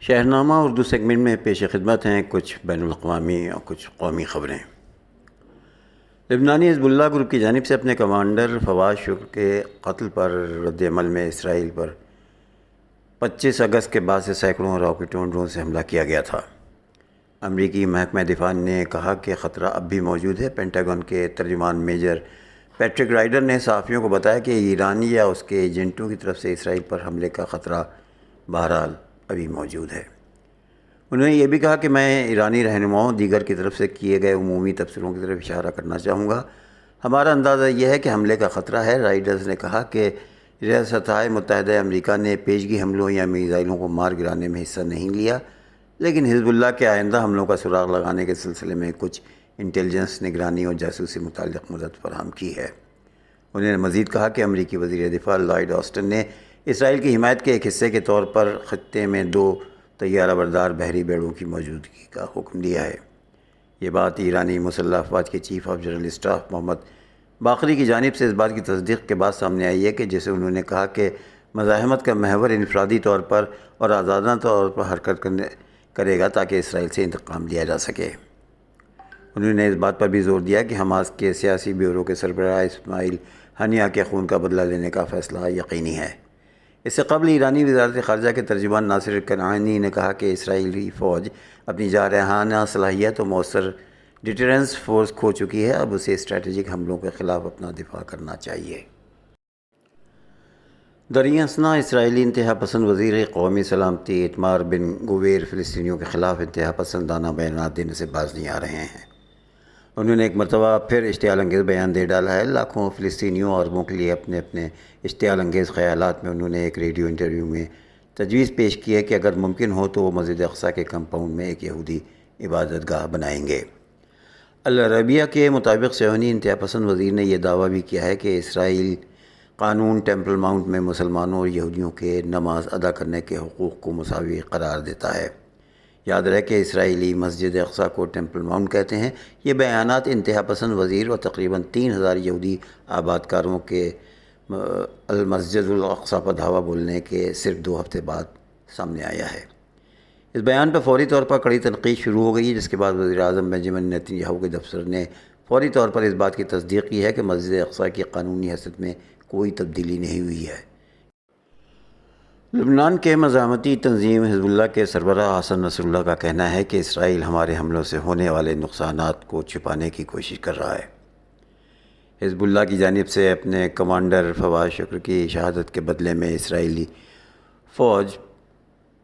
شہرنامہ Urdu segment میں پیش خدمت ہیں کچھ بین الاقوامی اور کچھ قومی خبریں۔ لبنانی حزب اللہ گروپ کی جانب سے اپنے کمانڈر فواد شکر کے قتل پر رد عمل میں اسرائیل پر 25 اگست کے بعد سے سینکڑوں راکٹوں ڈرون سے حملہ کیا گیا تھا۔ امریکی محکمہ دفاع نے کہا کہ خطرہ اب بھی موجود ہے۔ پینٹاگن کے ترجمان میجر پیٹرک رائڈر نے صحافیوں کو بتایا کہ ایرانی یا اس کے ایجنٹوں کی طرف سے اسرائیل پر حملے کا خطرہ بہرحال ابھی موجود ہے۔ انہوں نے یہ بھی کہا کہ میں ایرانی رہنماؤں دیگر کی طرف سے کیے گئے عمومی تبصروں کی طرف اشارہ کرنا چاہوں گا۔ ہمارا اندازہ یہ ہے کہ حملے کا خطرہ ہے۔ رائڈرز نے کہا کہ ریاستہائے متحدہ امریکہ نے پیشگی حملوں یا میزائلوں کو مار گرانے میں حصہ نہیں لیا، لیکن حزب اللہ کے آئندہ حملوں کا سراغ لگانے کے سلسلے میں کچھ انٹیلیجنس، نگرانی اور جاسوسی سے متعلق مدد فراہم کی ہے۔ انہوں نے مزید کہا کہ امریکی وزیر دفاع لائیڈ آسٹن نے اسرائیل کی حمایت کے ایک حصے کے طور پر خطے میں 2 طیارہ بردار بحری بیڑوں کی موجودگی کا حکم دیا ہے۔ یہ بات ایرانی مسلح افواج کے چیف آف جنرل اسٹاف محمد باقری کی جانب سے اس بات کی تصدیق کے بعد سامنے آئی ہے کہ جسے انہوں نے کہا کہ مزاحمت کا محور انفرادی طور پر اور آزادانہ طور پر حرکت کرے گا تاکہ اسرائیل سے انتقام لیا جا سکے۔ انہوں نے اس بات پر بھی زور دیا کہ حماس کے سیاسی بیورو کے سربراہ اسماعیل ہنیہ کے خون کا بدلہ لینے کا فیصلہ یقینی ہے۔ اس سے قبل ایرانی وزارت خارجہ کے ترجمان ناصر کنعانی نے کہا کہ اسرائیلی فوج اپنی جارحانہ صلاحیت و مؤثر ڈیٹرنس فورس کھو چکی ہے، اب اسے اسٹریٹجک حملوں کے خلاف اپنا دفاع کرنا چاہیے۔ دریں اثنا اسرائیلی انتہا پسند وزیر قومی سلامتی ایتمار بن گویر فلسطینیوں کے خلاف انتہا پسندانہ بیانات دینے سے باز نہیں آ رہے ہیں۔ انہوں نے ایک مرتبہ پھر اشتعال انگیز بیان دے ڈالا ہے۔ لاکھوں فلسطینیوں اور عربوں کے لیے اپنے اشتعال انگیز خیالات میں انہوں نے ایک ریڈیو انٹرویو میں تجویز پیش کی ہے کہ اگر ممکن ہو تو وہ مسجد اقصیٰ کے کمپاؤنڈ میں ایک یہودی عبادت گاہ بنائیں گے۔ العربیہ کے مطابق صہیونی انتہا پسند وزیر نے یہ دعویٰ بھی کیا ہے کہ اسرائیل قانون ٹیمپل ماؤنٹ میں مسلمانوں اور یہودیوں کے نماز ادا کرنے کے حقوق کو مساوی قرار دیتا ہے۔ یاد رہے کہ اسرائیلی مسجد اقصیٰ کو ٹیمپل ماؤنٹ کہتے ہیں۔ یہ بیانات انتہا پسند وزیر اور تقریباً 3000 یہودی آبادکاروں کے المسجد الاقصیٰ پر دعویٰ بولنے کے صرف 2 ہفتے بعد سامنے آیا ہے۔ اس بیان پر فوری طور پر کڑی تنقید شروع ہو گئی ہے، جس کے بعد وزیر اعظم بنجامن نیتن یاہو کے دفتر نے فوری طور پر اس بات کی تصدیق کی ہے کہ مسجد اقصیٰ کی قانونی حیثیت میں کوئی تبدیلی نہیں ہوئی ہے۔ لبنان کے مزاحمتی تنظیم حزب اللہ کے سربراہ حسن نصر اللہ کا کہنا ہے کہ اسرائیل ہمارے حملوں سے ہونے والے نقصانات کو چھپانے کی کوشش کر رہا ہے۔ حزب اللہ کی جانب سے اپنے کمانڈر فواد شکر کی شہادت کے بدلے میں اسرائیلی فوج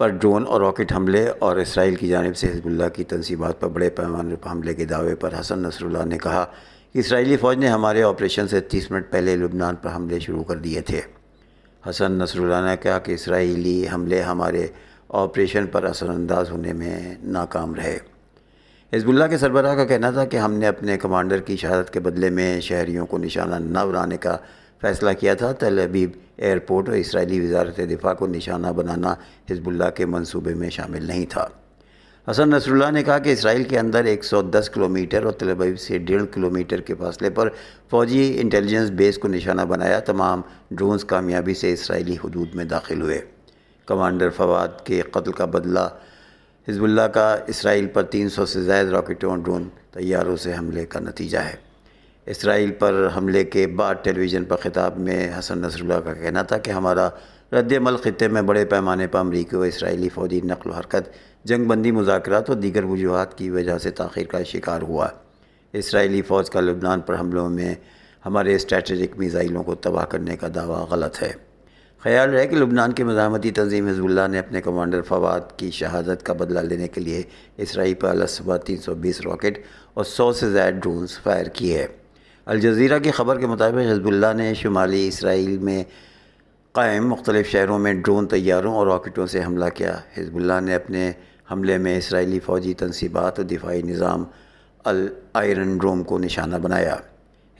پر ڈرون اور راکٹ حملے اور اسرائیل کی جانب سے حزب اللہ کی تنصیبات پر بڑے پیمانے پر حملے کے دعوے پر حسن نصر اللہ نے کہا کہ اسرائیلی فوج نے ہمارے آپریشن سے 30 منٹ پہلے لبنان پر حملے شروع کر دیے تھے۔ حسن نصر اللہ نے کہا کہ اسرائیلی حملے ہمارے آپریشن پر اثر انداز ہونے میں ناکام رہے۔ حزب اللہ کے سربراہ کا کہنا تھا کہ ہم نے اپنے کمانڈر کی شہادت کے بدلے میں شہریوں کو نشانہ نہ بنانے کا فیصلہ کیا تھا۔ تل ابیب ایئرپورٹ اور اسرائیلی وزارت دفاع کو نشانہ بنانا حزب اللہ کے منصوبے میں شامل نہیں تھا۔ حسن نصر اللہ نے کہا کہ اسرائیل کے اندر 110 کلومیٹر اور تل ابیب سے 1.5 کلومیٹر کے فاصلے پر فوجی انٹیلیجنس بیس کو نشانہ بنایا۔ تمام ڈرونز کامیابی سے اسرائیلی حدود میں داخل ہوئے۔ کمانڈر فواد کے قتل کا بدلہ حزب اللہ کا اسرائیل پر 300 سے زائد راکٹوں اور ڈرون طیاروں سے حملے کا نتیجہ ہے۔ اسرائیل پر حملے کے بعد ٹیلی ویژن پر خطاب میں حسن نصر اللہ کا کہنا تھا کہ ہمارا رد عمل خطے میں بڑے پیمانے پر امریکی و اسرائیلی فوجی نقل و حرکت، جنگ بندی مذاکرات اور دیگر وجوہات کی وجہ سے تاخیر کا شکار ہوا۔ اسرائیلی فوج کا لبنان پر حملوں میں ہمارے اسٹریٹجک میزائلوں کو تباہ کرنے کا دعویٰ غلط ہے۔ خیال ہے کہ لبنان کی مزاحمتی تنظیم حزب اللہ نے اپنے کمانڈر فواد کی شہادت کا بدلہ لینے کے لیے اسرائیل پر الصبح 320 راکٹ اور 100 سے زائد ڈرونز فائر کی ہے۔ الجزیرہ کی خبر کے مطابق حزب اللہ نے شمالی اسرائیل میں قائم مختلف شہروں میں ڈرون طیاروں اور راکٹوں سے حملہ کیا۔ حزب اللہ نے اپنے حملے میں اسرائیلی فوجی تنصیبات اور دفاعی نظام الآئرن ڈوم کو نشانہ بنایا۔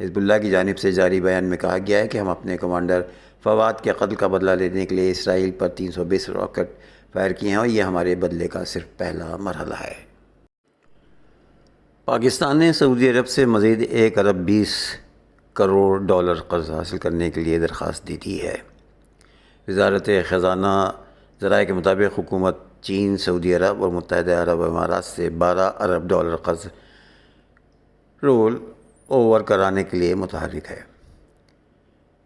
حزب اللہ کی جانب سے جاری بیان میں کہا گیا ہے کہ ہم اپنے کمانڈر فواد کے قتل کا بدلہ لینے کے لیے اسرائیل پر 320 راکٹ فائر کیے ہیں اور یہ ہمارے بدلے کا صرف پہلا مرحلہ ہے۔ پاکستان نے سعودی عرب سے مزید 1 ارب 20 کروڑ ڈالر قرض حاصل کرنے کے لیے درخواست دی ہے۔ وزارت خزانہ ذرائع کے مطابق حکومت چین، سعودی عرب اور متحدہ عرب امارات سے $12 ارب قرض رول اوور کرانے کے لیے متحرک ہے۔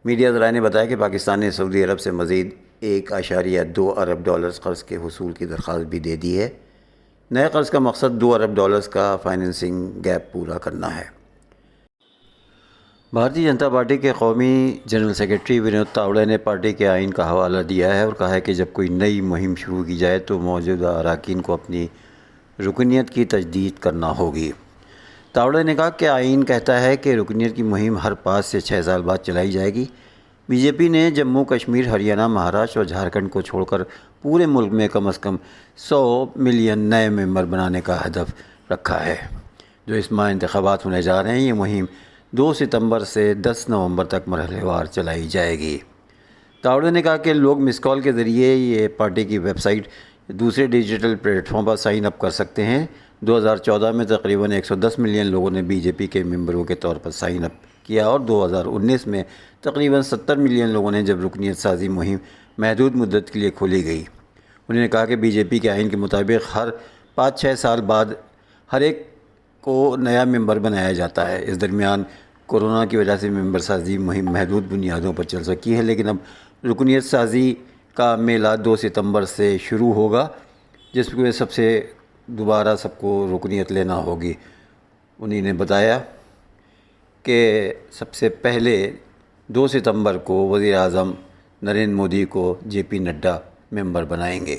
میڈیا ذرائع نے بتایا کہ پاکستان نے سعودی عرب سے مزید $1.2 ارب قرض کے حصول کی درخواست بھی دے دی ہے۔ نئے قرض کا مقصد $2 ارب کا فائننسنگ گیپ پورا کرنا ہے۔ بھارتی جنتا پارٹی کے قومی جنرل سیکرٹری ونود تاوڑے نے پارٹی کے آئین کا حوالہ دیا ہے اور کہا ہے کہ جب کوئی نئی مہم شروع کی جائے تو موجودہ اراکین کو اپنی رکنیت کی تجدید کرنا ہوگی۔ تاوڑے نے کہا کہ آئین کہتا ہے کہ رکنیت کی مہم ہر 5 سے 6 سال بعد چلائی جائے گی۔ بی جے پی نے جموں کشمیر، ہریانہ، مہاراشٹر اور جھارکھنڈ کو چھوڑ کر پورے ملک میں کم از کم 100 ملین نئے ممبر بنانے کا ہدف رکھا ہے، جو اس ماہ انتخابات ہونے جا رہے ہیں۔ یہ مہم 2 ستمبر سے 10 نومبر تک مرحلے وار چلائی جائے گی۔ تاوڑے نے کہا کہ لوگ مس کال کے ذریعے یہ پارٹی کی ویب سائٹ دوسرے ڈیجیٹل پلیٹ فارم پر سائن اپ کر سکتے ہیں۔ 2014 میں تقریباً 110 ملین لوگوں نے بی جے پی کے ممبروں کے طور پر سائن اپ کیا اور 2019 میں تقریباً 70 ملین لوگوں نے جب رکنیت سازی مہم محدود مدت کے لیے کھولی گئی۔ انہوں نے کہا کہ بی جے پی کے آئین کے مطابق ہر 5-6 سال بعد ہر ایک کو نیا ممبر بنایا جاتا ہے۔ اس درمیان کورونا کی وجہ سے ممبر سازی مہم محدود بنیادوں پر چل سکی ہے، لیکن اب رکنیت سازی کا میلہ 2 ستمبر سے شروع ہوگا، جس میں دوبارہ سب کو رکنیت لینا ہوگی۔ انہی نے بتایا کہ سب سے پہلے 2 ستمبر کو وزیر اعظم نریندر مودی کو جے پی نڈا ممبر بنائیں گے۔